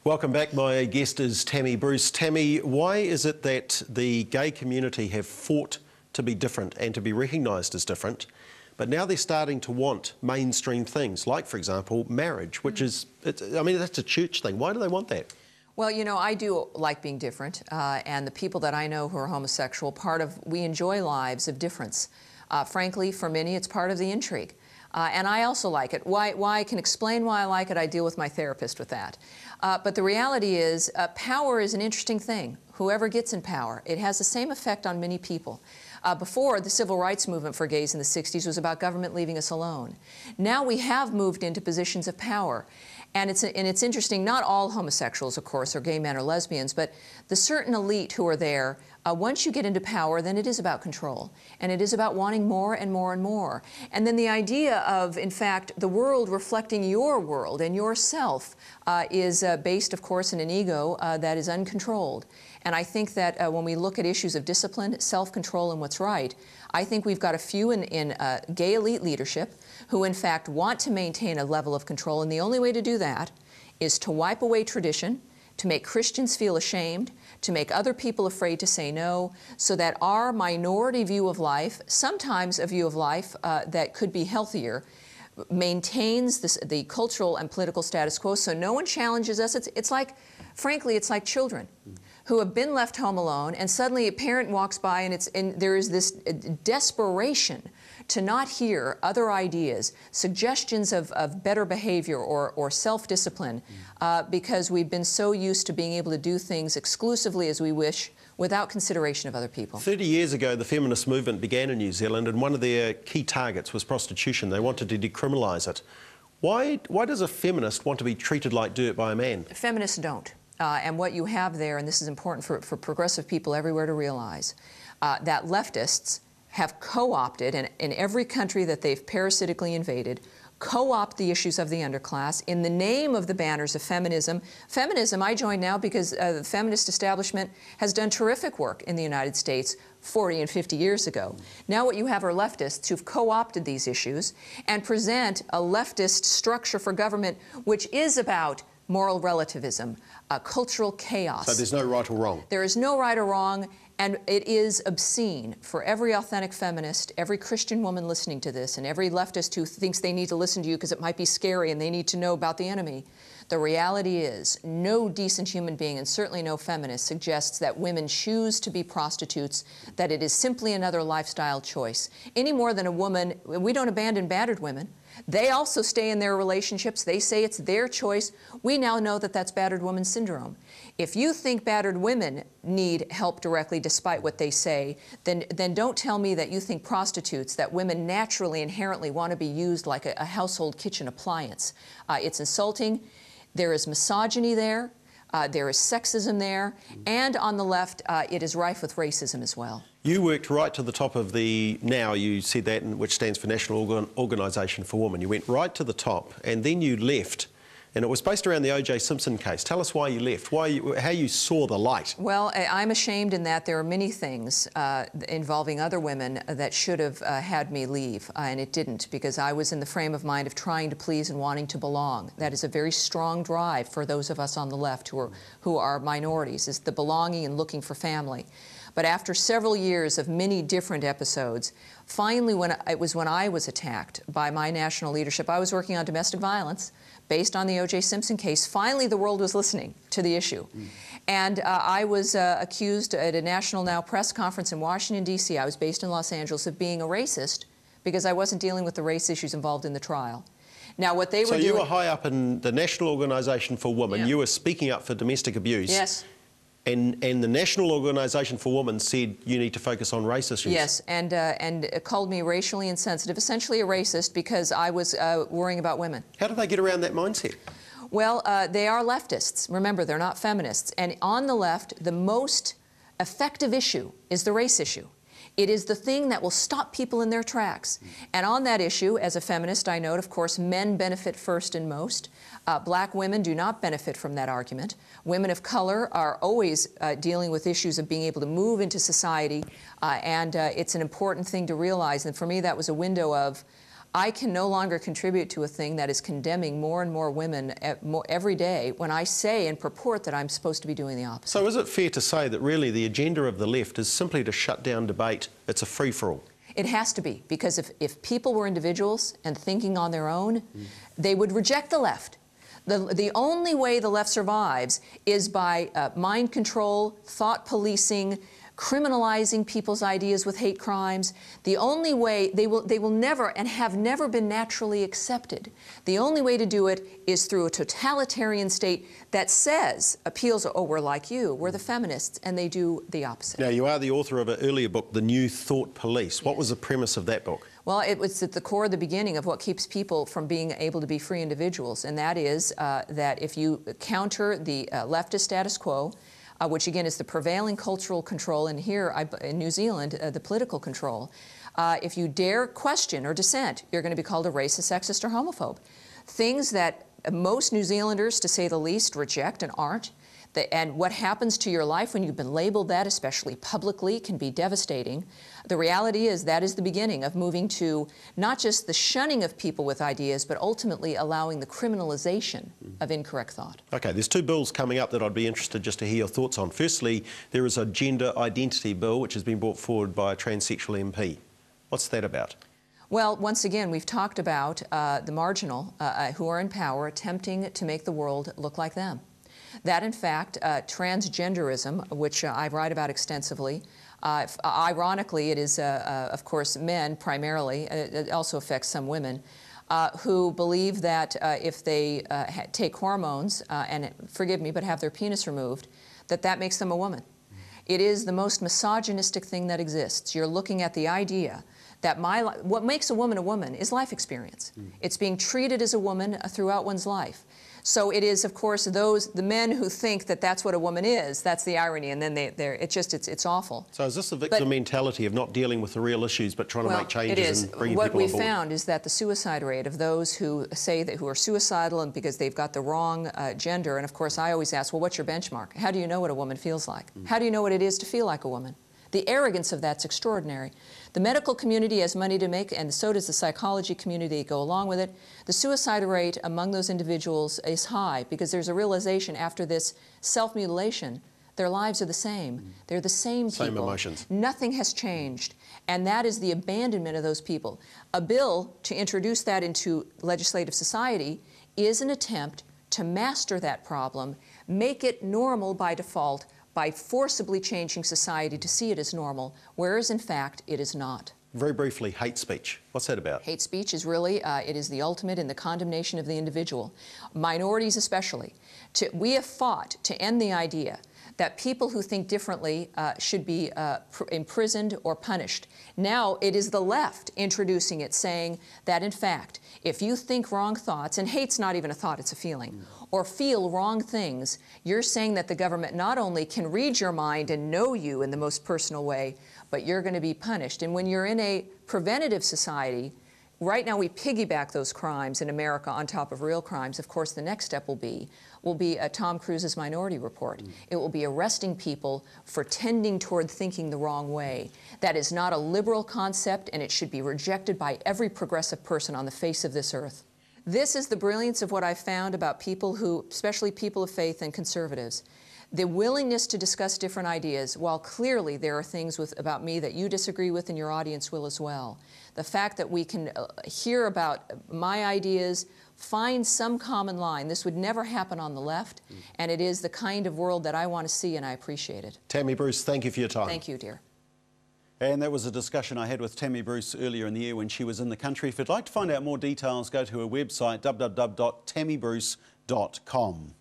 Welcome back. My guest is Tammy Bruce. Tammy, why is it that the gay community have fought to be different and to be recognised as different, but now they're starting to want mainstream things, like, for example, marriage, which is, I mean, that's a church thing. Why do they want that? Well, you know, I do like being different, and the people that I know who are homosexual, we enjoy lives of difference. Frankly, for many, it's part of the intrigue. And I also like it. Why I can explain why I like it, I deal with my therapist with that. But the reality is, power is an interesting thing. Whoever gets in power, it has the same effect on many people. Before, the civil rights movement for gays in the 60s was about government leaving us alone. Now we have moved into positions of power. And it's interesting, not all homosexuals, of course, are gay men or lesbians, but the certain elite who are there, once you get into power, then it is about control. And it is about wanting more and more and more. And then the idea of, in fact, the world reflecting your world and yourself is based, of course, in an ego that is uncontrolled. And I think that when we look at issues of discipline, self-control, and what's right, I think we've got a few in gay elite leadership who, in fact, want to maintain a level of control. And the only way to do that is to wipe away tradition, to make Christians feel ashamed, to make other people afraid to say no, so that our minority view of life, sometimes a view of life that could be healthier, maintains the cultural and political status quo, so no one challenges us. It's like, frankly, it's like children who have been left home alone, and suddenly a parent walks by, and there is this desperation to not hear other ideas, suggestions of better behavior or self-discipline, because we've been so used to being able to do things exclusively as we wish without consideration of other people. 30 years ago, the feminist movement began in New Zealand, and one of their key targets was prostitution. They wanted to decriminalise it. Why does a feminist want to be treated like dirt by a man? Feminists don't. And what you have there, and this is important for progressive people everywhere to realize, that leftists have co-opted, in every country that they've parasitically invaded, co-opt the issues of the underclass in the name of the banners of feminism. Feminism, I joined now because the feminist establishment has done terrific work in the United States 40 and 50 years ago. Now what you have are leftists who've co-opted these issues and present a leftist structure for government which is about moral relativism, cultural chaos. So there's no right or wrong? There is no right or wrong, and it is obscene for every authentic feminist, every Christian woman listening to this, and every leftist who thinks they need to listen to you because it might be scary and they need to know about the enemy. The reality is, no decent human being, and certainly no feminist, suggests that women choose to be prostitutes, that it is simply another lifestyle choice. Any more than a woman, we don't abandon battered women. They also stay in their relationships. They say it's their choice. We now know that that's battered woman syndrome. If you think battered women need help directly despite what they say, then don't tell me that you think prostitutes, that women naturally, inherently want to be used like a household kitchen appliance. It's insulting. There is misogyny there. There is sexism there. And on the left, it is rife with racism as well. You worked right to the top of the, now you said that, which stands for National Organisation for Women. You went right to the top and then you left. And it was based around the O.J. Simpson case. Tell us why you left, how you saw the light. Well, I'm ashamed in that there are many things involving other women that should have had me leave, and it didn't, because I was in the frame of mind of trying to please and wanting to belong. That is a very strong drive for those of us on the left who are minorities, is the belonging and looking for family. But after several years of many different episodes, finally when I was attacked by my national leadership, I was working on domestic violence based on the O.J. Simpson case. Finally, the world was listening to the issue. And I was accused at a National Now press conference in Washington, D.C., I was based in Los Angeles, of being a racist because I wasn't dealing with the race issues involved in the trial. Now, what they were doing... So you were high up in the National Organisation for Women. Yeah. You were speaking up for domestic abuse. Yes. And the National Organisation for Women said you need to focus on race issues. Yes, and called me racially insensitive, essentially a racist, because I was worrying about women. How do they get around that mindset? Well, they are leftists. Remember, they're not feminists. And on the left, the most effective issue is the race issue. It is the thing that will stop people in their tracks. And on that issue, as a feminist, I note, of course, men benefit first and most. Black women do not benefit from that argument. Women of color are always dealing with issues of being able to move into society, and it's an important thing to realize. And for me, that was a window of, I can no longer contribute to a thing that is condemning more and more women every day when I say and purport that I'm supposed to be doing the opposite. So is it fair to say that really the agenda of the left is simply to shut down debate? It's a free-for-all? It has to be, because if people were individuals and thinking on their own, they would reject the left. The only way the left survives is by mind control, thought policing, criminalizing people's ideas with hate crimes. The only way they will never and have never been naturally accepted. The only way to do it is through a totalitarian state that appeals, oh, we're like you, we're the feminists, and they do the opposite. Now, you are the author of an earlier book, The New Thought Police. What was the premise of that book? Well, it was at the core, the beginning of what keeps people from being able to be free individuals, and that is that if you counter the leftist status quo, which again is the prevailing cultural control, and here in New Zealand, the political control, if you dare question or dissent, you're going to be called a racist, sexist, or homophobe. Things that most New Zealanders, to say the least, reject and aren't. And what happens to your life when you've been labeled that, especially publicly, can be devastating. The reality is that is the beginning of moving to not just the shunning of people with ideas, but ultimately allowing the criminalization of incorrect thought. Okay, there's two bills coming up that I'd be interested just to hear your thoughts on. Firstly, there is a gender identity bill which has been brought forward by a transsexual MP. What's that about? Well, once again, we've talked about the marginal who are in power attempting to make the world look like them. That, in fact, transgenderism, which I write about extensively, ironically, it is, of course, men primarily. It also affects some women who believe that if they take hormones and, forgive me, but have their penis removed, that makes them a woman. It is the most misogynistic thing that exists. You're looking at the idea that what makes a woman is life experience. It's being treated as a woman throughout one's life. So it is, of course, the men who think that that's what a woman is. That's the irony, and then it's awful. So is this the victim mentality of not dealing with the real issues, but trying to make changes and bring people on board? What we found is that the suicide rate of those who say that who are suicidal and because they've got the wrong gender, and of course I always ask, well, what's your benchmark? How do you know what a woman feels like? How do you know what it is to feel like a woman? The arrogance of that's extraordinary. The medical community has money to make, and so does the psychology community go along with it. The suicide rate among those individuals is high because there's a realization after this self-mutilation, their lives are the same. They're the same people. Same emotions. Nothing has changed, and that is the abandonment of those people. A bill to introduce that into legislative society is an attempt to master that problem, make it normal by default, by forcibly changing society to see it as normal, whereas in fact it is not. Very briefly, hate speech. What's that about? Hate speech is really, it is the ultimate in the condemnation of the individual, minorities especially. We have fought to end the idea that people who think differently should be imprisoned or punished. Now it is the left introducing it, saying that in fact, if you think wrong thoughts, and hate's not even a thought, it's a feeling, or feel wrong things, you're saying that the government not only can read your mind and know you in the most personal way, but you're going to be punished. And when you're in a preventative society, right now we piggyback those crimes in America on top of real crimes. Of course, the next step will be Tom Cruise's Minority Report. It will be arresting people for tending toward thinking the wrong way. That is not a liberal concept, and it should be rejected by every progressive person on the face of this earth. This is the brilliance of what I've found about people who, especially people of faith and conservatives. The willingness to discuss different ideas, while clearly there are things about me that you disagree with and your audience will as well. The fact that we can hear about my ideas, find some common line. This would never happen on the left, and it is the kind of world that I want to see, and I appreciate it. Tammy Bruce, thank you for your time. Thank you, dear. And that was a discussion I had with Tammy Bruce earlier in the year when she was in the country. If you'd like to find out more details, go to her website, www.tammybruce.com.